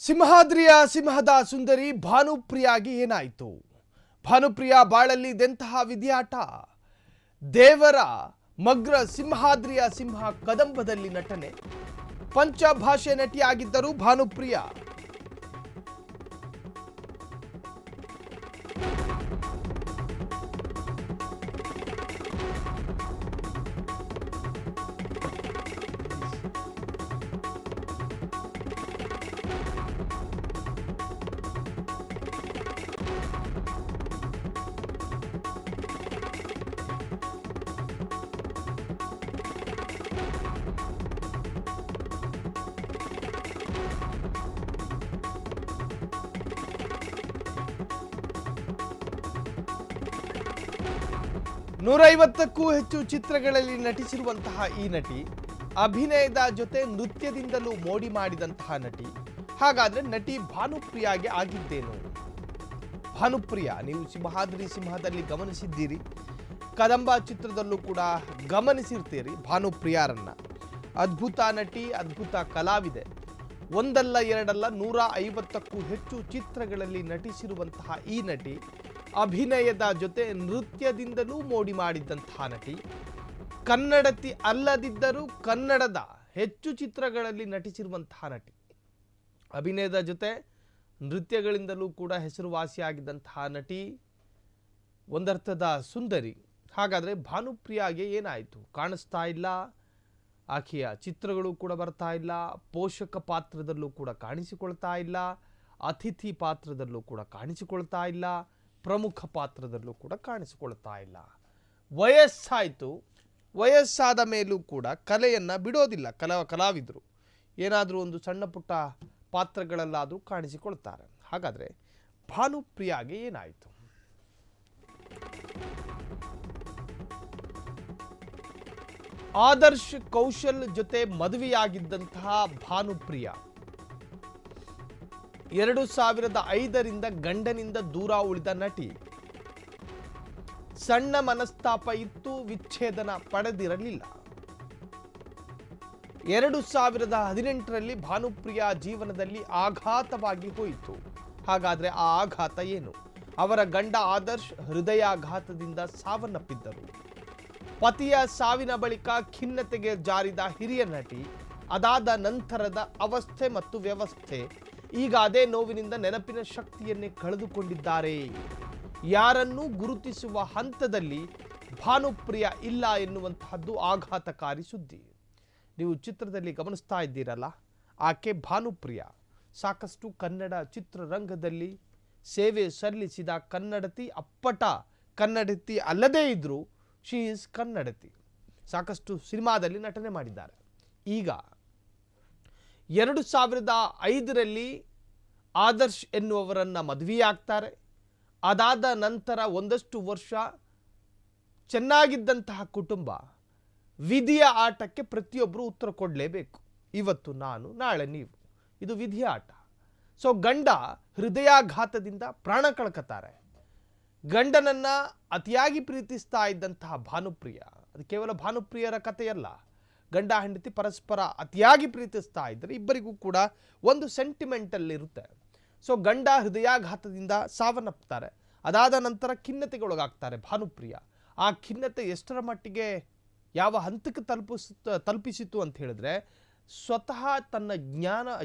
ಸಿಂಹಾದ್ರಿಯ ಸಿಂಹದ ಸುಂದರಿ ಭಾನುಪ್ರಿಯಾಗೆ ಏನಾಯಿತು? ಭಾನುಪ್ರಿಯಾ ಬಾಳಲ್ಲಿ ಇದೆಂತಹ ವಿಧಿಯಾಟ? ದೇವರ ಮಗ್ರ ಸಿಂಹಾದ್ರಿಯ ಸಿಂಹ ಕದಂಬದಲ್ಲಿ ನಟನೆ. ಪಂಚಭಾಷೆ ನಟಿಯಾಗಿದ್ದರು ಭಾನುಪ್ರಿಯಾ. ನೂರೈವತ್ತಕ್ಕೂ ಹೆಚ್ಚು ಚಿತ್ರಗಳಲ್ಲಿ ನಟಿಸಿರುವಂತಹ ಈ ನಟಿ, ಅಭಿನಯದ ಜೊತೆ ನೃತ್ಯದಿಂದಲೂ ಮೋಡಿ ಮಾಡಿದಂತಹ ನಟಿ. ಹಾಗಾದ್ರೆ ನಟಿ ಭಾನುಪ್ರಿಯಾಗೆ ಆಗಿದ್ದೇನು? ಭಾನುಪ್ರಿಯಾ, ನೀವು ಸಿಂಹಾದ್ರಿ ಸಿಂಹದಲ್ಲಿ ಗಮನಿಸಿದ್ದೀರಿ, ಕದಂಬ ಚಿತ್ರದಲ್ಲೂ ಕೂಡ ಗಮನಿಸಿರ್ತೀರಿ ಭಾನುಪ್ರಿಯಾರನ್ನ. ಅದ್ಭುತ ನಟಿ, ಅದ್ಭುತ ಕಲಾವಿದೆ. ಒಂದಲ್ಲ ಎರಡಲ್ಲ 150ಕ್ಕೂ ಹೆಚ್ಚು ಚಿತ್ರಗಳಲ್ಲಿ ನಟಿಸಿರುವಂತಹ ಈ ನಟಿ, ಅಭಿನಯದ ಜೊತೆ ನೃತ್ಯದಿಂದಲೂ ಮೋಡಿ ಮಾಡಿದ್ದಂತಹ ನಟಿ. ಕನ್ನಡತಿ ಅಲ್ಲದಿದ್ದರೂ ಕನ್ನಡದ ಹೆಚ್ಚು ಚಿತ್ರಗಳಲ್ಲಿ ನಟಿಸಿರುವಂತಹ ನಟಿ. ಅಭಿನಯದ ಜೊತೆ ನೃತ್ಯಗಳಿಂದಲೂ ಕೂಡ ಹೆಸರುವಾಸಿಯಾಗಿದ್ದಂತಹ ನಟಿ, ಒಂದರ್ಥದ ಸುಂದರಿ. ಹಾಗಾದರೆ ಭಾನುಪ್ರಿಯಾಗೆ ಏನಾಯಿತು? ಕಾಣಿಸ್ತಾ ಇಲ್ಲ, ಆಕೆಯ ಚಿತ್ರಗಳು ಕೂಡ ಬರ್ತಾ ಇಲ್ಲ, ಪೋಷಕ ಪಾತ್ರದಲ್ಲೂ ಕೂಡ ಕಾಣಿಸಿಕೊಳ್ತಾ ಇಲ್ಲ, ಅತಿಥಿ ಪಾತ್ರದಲ್ಲೂ ಕೂಡ ಕಾಣಿಸಿಕೊಳ್ತಾ ಇಲ್ಲ, ಪ್ರಮುಖ ಪಾತ್ರದಲ್ಲೂ ಕೂಡ ಕಾಣಿಸಿಕೊಳ್ತಾ ಇಲ್ಲ. ವಯಸ್ಸಾಯಿತು, ವಯಸ್ಸಾದ ಮೇಲೂ ಕೂಡ ಕಲೆಯನ್ನು ಬಿಡೋದಿಲ್ಲ ಕಲಾವಿದರು. ಏನಾದರೂ ಒಂದು ಸಣ್ಣ ಪುಟ್ಟ ಪಾತ್ರಗಳಲ್ಲಾದರೂ ಕಾಣಿಸಿಕೊಳ್ತಾರೆ. ಹಾಗಾದರೆ ಭಾನುಪ್ರಿಯಾಗೆ ಏನಾಯಿತು? ಆದರ್ಶ್ ಕೌಶಲ್ ಜೊತೆ ಮದುವೆಯಾಗಿದ್ದಂತಹ ಭಾನುಪ್ರಿಯಾ 2005ರಿಂದ ಗಂಡನಿಂದ ದೂರ ಉಳಿದ ನಟಿ. ಸಣ್ಣ ಮನಸ್ತಾಪ ಇತ್ತು, ವಿಚ್ಛೇದನ ಪಡೆದಿರಲಿಲ್ಲ. 2018ರಲ್ಲಿ ಭಾನುಪ್ರಿಯಾ ಜೀವನದಲ್ಲಿ ಆಘಾತವಾಗಿ ಹೋಯಿತು. ಹಾಗಾದ್ರೆ ಆ ಆಘಾತ ಏನು? ಅವರ ಗಂಡ ಆದರ್ಶ್ ಹೃದಯಾಘಾತದಿಂದ ಸಾವನ್ನಪ್ಪಿದ್ದರು. ಪತಿಯ ಸಾವಿನ ಬಳಿಕ ಖಿನ್ನತೆಗೆ ಜಾರಿದ ಹಿರಿಯ ನಟಿ, ಅದಾದ ನಂತರದ ಅವಸ್ಥೆ ಮತ್ತು ವ್ಯವಸ್ಥೆ, ಈಗ ಅದೇ ನೋವಿನಿಂದ ನೆನಪಿನ ಶಕ್ತಿಯನ್ನೇ ಕಳೆದುಕೊಂಡಿದ್ದಾರೆ. ಯಾರನ್ನೂ ಗುರುತಿಸುವ ಹಂತದಲ್ಲಿ ಭಾನುಪ್ರಿಯಾ ಇಲ್ಲ ಎನ್ನುವಂತಹದ್ದು ಆಘಾತಕಾರಿ ಸುದ್ದಿ. ನೀವು ಚಿತ್ರದಲ್ಲಿ ಗಮನಿಸ್ತಾ ಇದ್ದೀರಲ್ಲ, ಆಕೆ ಭಾನುಪ್ರಿಯಾ ಸಾಕಷ್ಟು ಕನ್ನಡ ಚಿತ್ರರಂಗದಲ್ಲಿ ಸೇವೆ ಸಲ್ಲಿಸಿದ ಕನ್ನಡತಿ. ಅಪ್ಪಟ ಕನ್ನಡತಿ ಅಲ್ಲದೇ ಇದ್ದರೂ ಶಿ ಈಸ್ ಕನ್ನಡತಿ. ಸಾಕಷ್ಟು ಸಿನಿಮಾದಲ್ಲಿ ನಟನೆ ಮಾಡಿದ್ದಾರೆ. ಈಗ 2005ರಲ್ಲಿ ಆದರ್ಶ್ ಎನ್ನುವರನ್ನು ಮದುವೆಯಾಗ್ತಾರೆ. ಅದಾದ ನಂತರ ಒಂದಷ್ಟು ವರ್ಷ ಚೆನ್ನಾಗಿದ್ದಂತಹ ಕುಟುಂಬ, ವಿಧಿಯ ಆಟಕ್ಕೆ ಪ್ರತಿಯೊಬ್ಬರು ಉತ್ತರ ಕೊಡಲೇಬೇಕು. ಇವತ್ತು ನಾನು, ನಾಳೆ ನೀವು, ಇದು ವಿಧಿಯ ಆಟ. ಸೊ ಗಂಡ ಹೃದಯಾಘಾತದಿಂದ ಪ್ರಾಣ ಕಳ್ಕೊತಾರೆ. ಗಂಡನನ್ನ ಅತಿಯಾಗಿ ಪ್ರೀತಿಸ್ತಾ ಇದ್ದಂತಹ ಭಾನುಪ್ರಿಯಾ, ಅದು ಕೇವಲ ಭಾನುಪ್ರಿಯರ ಕಥೆಯಲ್ಲ, ಗಂಡ ಹೆಂಡತಿ ಪರಸ್ಪರ ಅತಿಯಾಗಿ ಪ್ರೀತಿಸ್ತಾ ಇದ್ದರೆ ಇಬ್ಬರಿಗೂ ಕೂಡ ಒಂದು ಸೆಂಟಿಮೆಂಟಲ್ ಇರುತ್ತೆ. ಸೊ ಗಂಡ ಹೃದಯಾಘಾತದಿಂದ ಸಾವನ್ನಪ್ತಾರೆ. ಅದಾದ ನಂತರ ಖಿನ್ನತೆಗೊಳಗಾಗ್ತಾರೆ ಭಾನುಪ್ರಿಯಾ. ಆ ಖಿನ್ನತೆ ಎಷ್ಟರ ಮಟ್ಟಿಗೆ ಯಾವ ಹಂತಕ್ಕೆ ತಲುಪಿಸಿತು ಅಂತ ಹೇಳಿದ್ರೆ, ಸ್ವತಃ ತನ್ನ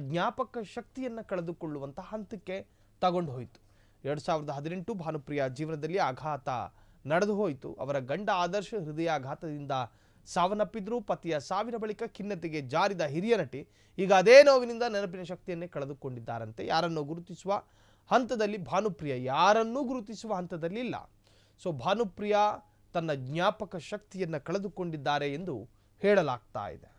ಜ್ಞಾಪಕ ಶಕ್ತಿಯನ್ನು ಕಳೆದುಕೊಳ್ಳುವಂಥ ಹಂತಕ್ಕೆ ತಗೊಂಡು ಹೋಯಿತು. 2018 ಭಾನುಪ್ರಿಯಾ ಜೀವನದಲ್ಲಿ ಆಘಾತ ನಡೆದು ಹೋಯಿತು. ಅವರ ಗಂಡ ಆದರ್ಶ ಹೃದಯಾಘಾತದಿಂದ ಸಾವನ್ನಪ್ಪಿದ್ರು. ಪತಿಯ ಸಾವಿನ ಬಳಿಕ ಖಿನ್ನತೆಗೆ ಜಾರಿದ ಹಿರಿಯ ನಟಿ ಈಗ ಅದೇ ನೋವಿನಿಂದ ನೆನಪಿನ ಶಕ್ತಿಯನ್ನೇ ಕಳೆದುಕೊಂಡಿದ್ದಾರಂತೆ. ಯಾರನ್ನೂ ಗುರುತಿಸುವ ಹಂತದಲ್ಲಿ ಭಾನುಪ್ರಿಯಾ ಯಾರನ್ನೂ ಗುರುತಿಸುವ ಹಂತದಲ್ಲಿ ಇಲ್ಲ. ಸೊ ಭಾನುಪ್ರಿಯಾ ತನ್ನ ಜ್ಞಾಪಕ ಶಕ್ತಿಯನ್ನು ಕಳೆದುಕೊಂಡಿದ್ದಾರೆ ಎಂದು ಹೇಳಲಾಗ್ತಾ ಇದೆ.